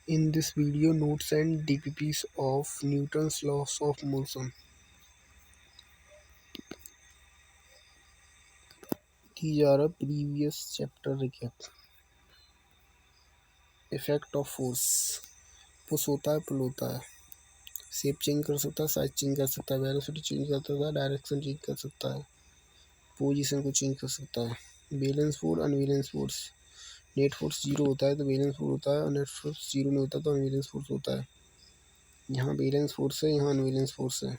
In this video, notes and DPPs of Newton's laws of motion. These are a previous chapter recap. Effect of force. Push होता है, पुल होता है, shape change कर सकता है, size change कर सकता है, वेलोसिटी चेंज कर सकता है, डायरेक्शन चेंज कर सकता है, पोजीशन को चेंज कर सकता है। Balance force, unbalance force. Net force zero होता है तो बैलेंस फोर्स होता है, और नेट फोर्स जीरो नहीं होता तो अनबैलेंस फोर्स होता है। यहाँ बैलेंस फोर्स है, यहाँ अनबैलेंस फोर्स है।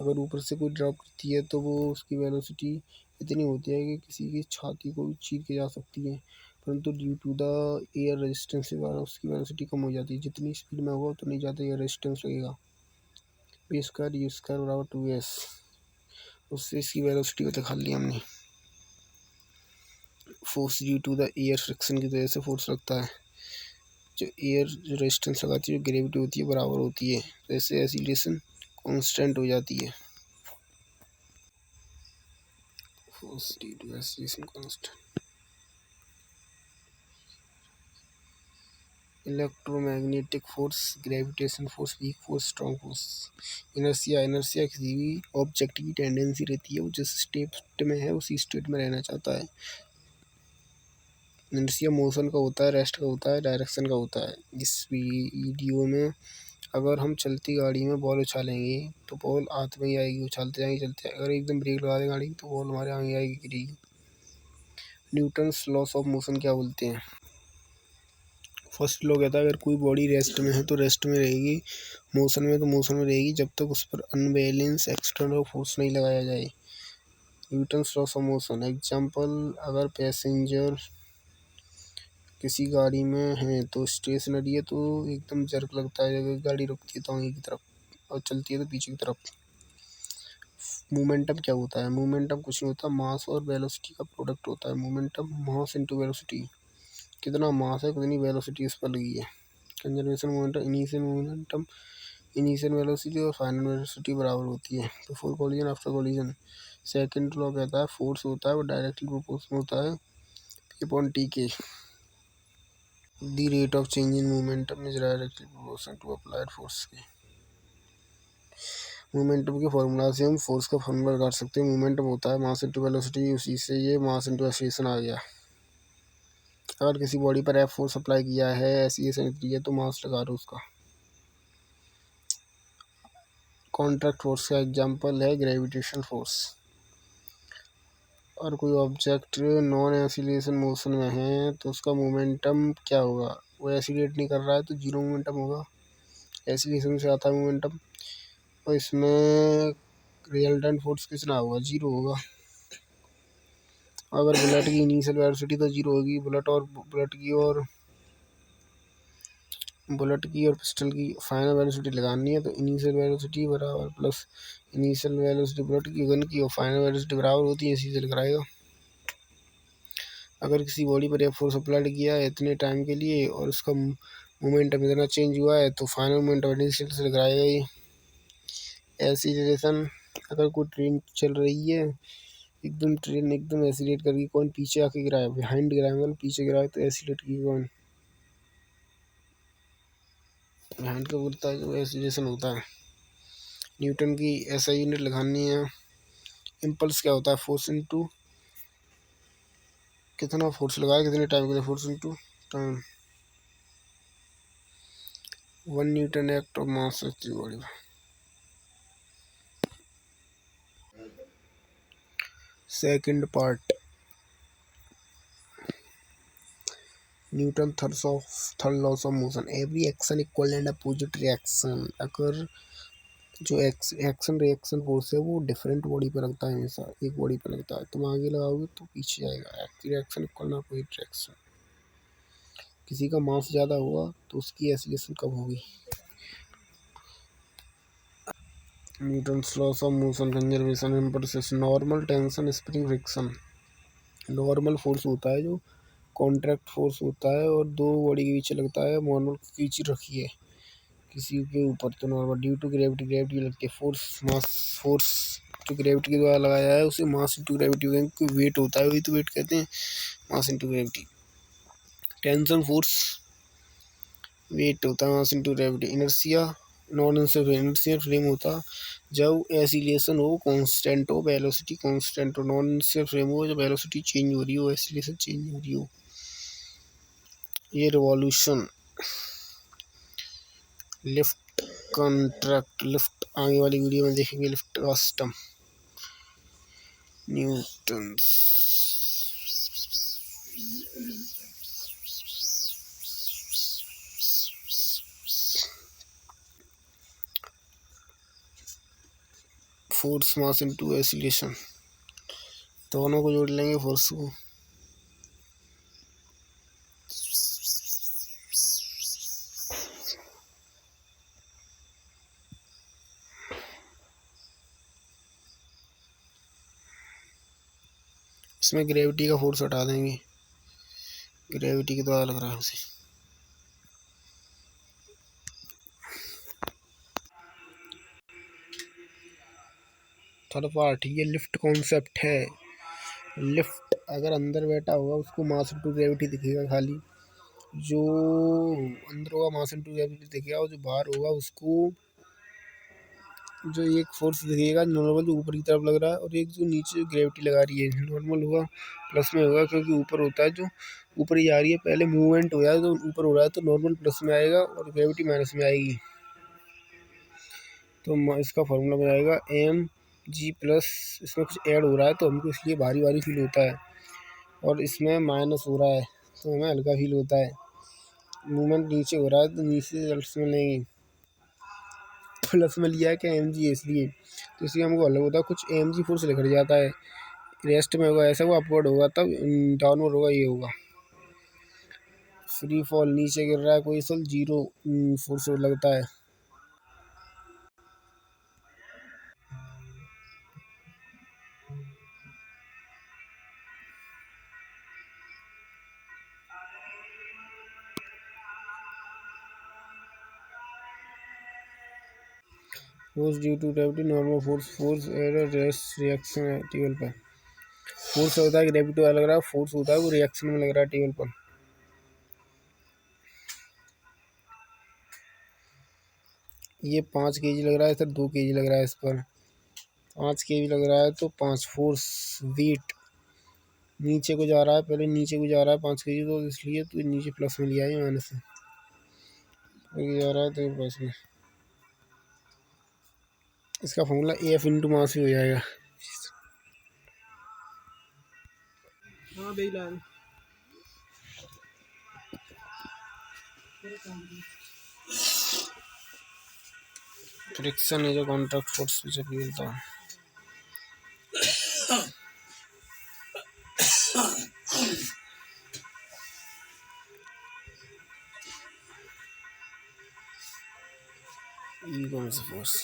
अगर ऊपर से कोई ड्रॉप करती है तो वो उसकी वेलोसिटी इतनी होती है कि किसी की छाती को भी चीर के जा सकती है, परंतु due to the air resistance के कारण उसकी वेलोसिटी कम हो जाती है। जितनी स्पीड में होगा उतनी ज़्यादा एयर रेजिस्टेंस लगेगा। पी स्क्वायर यू स्क्वायर बराबर 2s। उससे इसकी वेलोसिटी को दिखा लिया हमने। Force due to the air friction की वजह से फोर्स लगता है। जो एयर जो रेजिस्टेंस लगाती है, जो ग्रेविटी होती है, बराबर होती है, तो इससे एसिलेशन कॉन्स्टेंट हो जाती है। Force due to acceleration constant. Electromagnetic force, gravitation force, weak force, strong force. Inertia, inertia किसी भी ऑब्जेक्ट की टेंडेंसी रहती है, वो जिस स्टेट में है उसी स्टेट में रहना चाहता है। इनर्शिया मोशन का होता है, रेस्ट का होता है, डायरेक्शन का होता है। इस वीडियो में अगर हम चलती गाड़ी में बॉल उछालेंगे तो बॉल हाथ में ही आएगी, उछालते जाएंगे, चलते जाएंगे। अगर एकदम ब्रेक लगा दें गाड़ी तो बॉल हमारे आगे आएगी, गिरेगी। न्यूटन्स लॉस ऑफ मोशन क्या बोलते हैं? फर्स्ट लॉ कहता है अगर कोई बॉडी रेस्ट में है तो रेस्ट में रहेगी, मोशन में तो मोशन में रहेगी, जब तक उस पर अनबैलेंस एक्सटर्नल फोर्स नहीं लगाया जाए। Newton's loss of motion example, अगर पैसेंजर किसी गाड़ी में है तो स्टेशनरी है तो एकदम जर्क लगता है, जब गाड़ी रुकती है तो आगे की तरफ और चलती है तो पीछे की तरफ। मोमेंटम क्या होता है? मोमेंटम कुछ नहीं होता, मास और वेलोसिटी का प्रोडक्ट होता है। Momentum mass into velocity. कितना मास है, कितनी वेलोसिटी इस पर लगी है। Conservation momentum, initial momentum, initial velocity और फाइनल वेलोसिटी बराबर होती है। Before collision, after collision. Second law कहता है फोर्स होता है वो डायरेक्टली प्रोपोर्शनल होता है P अपॉन टी के। The rate of change in momentum is directly proportional to applied force के। मोमेंटम के फॉर्मूला से हम फोर्स का फॉर्मूला कर सकते हैं। मोमेंटम होता है मास इंटू वेलोसिटी, उसी से ये मास इंटू एक्सीलरेशन आ गया। अगर किसी बॉडी पर एफ फोर्स अप्लाई किया है, एक्सीलरेशन इतनी है, तो मास लगा दो उसका। कॉन्ट्रैक्ट फोर्स का एग्जांपल है ग्रेविटेशन फोर्स। और कोई ऑब्जेक्ट नॉन एक्सीलरेशन मोशन में है तो उसका मोमेंटम क्या होगा? वो एक्सीलरेट नहीं कर रहा है तो जीरो मोमेंटम होगा। एक्सीलरेशन से आता है मोमेंटम, और इसमें रिजल्टेंट फोर्स कितना होगा? जीरो होगा। अगर बुलेट की इनिशियल वेलोसिटी तो जीरो होगी। बुलेट की और पिस्टल की फाइनल वेलोसिटी लगानी है तो इनिशियल वेलोसिटी बराबर प्लस इनिशियल वेलोसिटी बुलेट की गन की और फाइनल वेलोसिटी बराबर होती है, इसी से लगाएगा। अगर किसी बॉडी पर फोर्स अप्लाइड किया है इतने टाइम के लिए और उसका मोमेंटम इतना चेंज हुआ है तो फाइनल मोमेंटम इनिशियल से लगाएगा ही। एक्सीलरेशन, अगर कोई ट्रेन चल रही है, एकदम ट्रेन एकदम एक्सीलरेट करके कौन पीछे आके गिराए, बिहाइंड गिराए, मतलब पीछे गिराए तो एक्सीलरेट की कौन? बिहाइंड का बोलता है जो एक्सीलरेशन होता है। न्यूटन की ऐसा यूनिट लगानी है। इम्पल्स क्या होता है? फोर्स इनटू कितना फोर्स लगाया, कितने टाइम के लिए, force into time. 1 Newton act of mass body. Second part, Newton third loss of motion. Every action equal and opposite reaction. अगर जो एक्शन रिएक्शन फोर्स है वो डिफरेंट बॉडी पर लगता है, हमेशा एक बॉडी पर लगता है, तुम आगे लगाओगे तो पीछे जाएगा। रिएक्शन इक्वल ना अपोजिट रिएक्शन। किसी का मास ज़्यादा हुआ तो उसकी एक्सीलरेशन कम होगी। Newton's loss of motion, conservation, impulse, normal tension, spring friction. Normal force होता है जो कॉन्ट्रैक्ट फोर्स होता है और दो बॉडी के बीच लगता है। नॉर्मल खींच रखी है किसी के ऊपर तो normal. Due to gravity, gravity लगती है। फोर्स, मास फोर्स जो ग्रेविटी के द्वारा लगाया है उसे मास इंटू ग्रेविटी, वेट होता है, वही तो वेट कहते हैं, mass into gravity. Tension force weight होता है mass into gravity. Inertia non inertial frame होता जब एसिलेशन हो कांस्टेंट हो, वेलोसिटी कांस्टेंट हो। नॉन इनर्शियल फ्रेम हो जब वेलोसिटी चेंज हो रही हो, एसिलेशन चेंज हो रही हो। ये रिवॉल्यूशन, लिफ्ट, कॉन्ट्रैक्ट, लिफ्ट आगे वाली वीडियो में देखेंगे। लिफ्ट का system, Newton. Force mass into acceleration, दोनों को जोड़ लेंगे फोर्स को। इसमें ग्रेविटी का फोर्स हटा देंगे, ग्रेविटी के द्वारा लग रहा है उसे। थर्ड पार्ट, ये लिफ्ट कॉन्सेप्ट है। लिफ्ट अगर अंदर बैठा होगा उसको मास इनटू ग्रेविटी दिखेगा खाली, जो अंदर होगा मास इनटू ग्रेविटी दिखेगा, और जो बाहर होगा उसको जो एक फोर्स दिखेगा नॉर्मल जो ऊपर की तरफ लग रहा है, और एक जो नीचे ग्रेविटी लगा रही है। नॉर्मल होगा प्लस में होगा क्योंकि ऊपर होता है, जो ऊपर ही जा रही है। पहले मूवमेंट हो जाए तो ऊपर हो रहा है तो नॉर्मल प्लस में आएगा और ग्रेविटी माइनस में आएगी। तो इसका फॉर्मूला बनाएगा एम जी प्लस, इसमें कुछ ऐड हो रहा है तो हमको इसलिए भारी भारी फील होता है, और इसमें माइनस हो रहा है तो हमें हल्का फील होता है। मूवमेंट नीचे हो रहा है तो नीचे प्लस में लेंगे, प्लस में लिया है क्या एम जी है इसलिए, तो इसलिए हमको अलग होता है। कुछ एम जी फोर्स लिखा जाता है, रेस्ट में होगा ऐसा, वो अपवर्ड होगा तब डाउनवर्ड होगा ये होगा। फ्री फॉल, नीचे गिर रहा है कोई सल, जीरो फोर्स लगता है। Force due to gravity, normal force, force error, rest, reaction है टेबल पर। फोर्स होता है ग्रेविटी वाला लग रहा है, फोर्स होता है वो रिएक्शन में लग रहा है टेबल पर। ये 5 kg लग रहा है सर, 2 kg लग रहा है इस पर। 5 kg लग रहा है तो 5 फोर्स वेट नीचे को जा रहा है, पहले नीचे को जा रहा है 5 kg, तो इसलिए तो नीचे प्लस में लिया है माइनस में जा रहा है तो प्लस में। इसका formula a F into mass ही हो जाएगा। हाँ फ्रिक्शन है जो कॉन्ट्रैक्ट फोर्स पीछे फीलता है। ई कौन सा फोर्स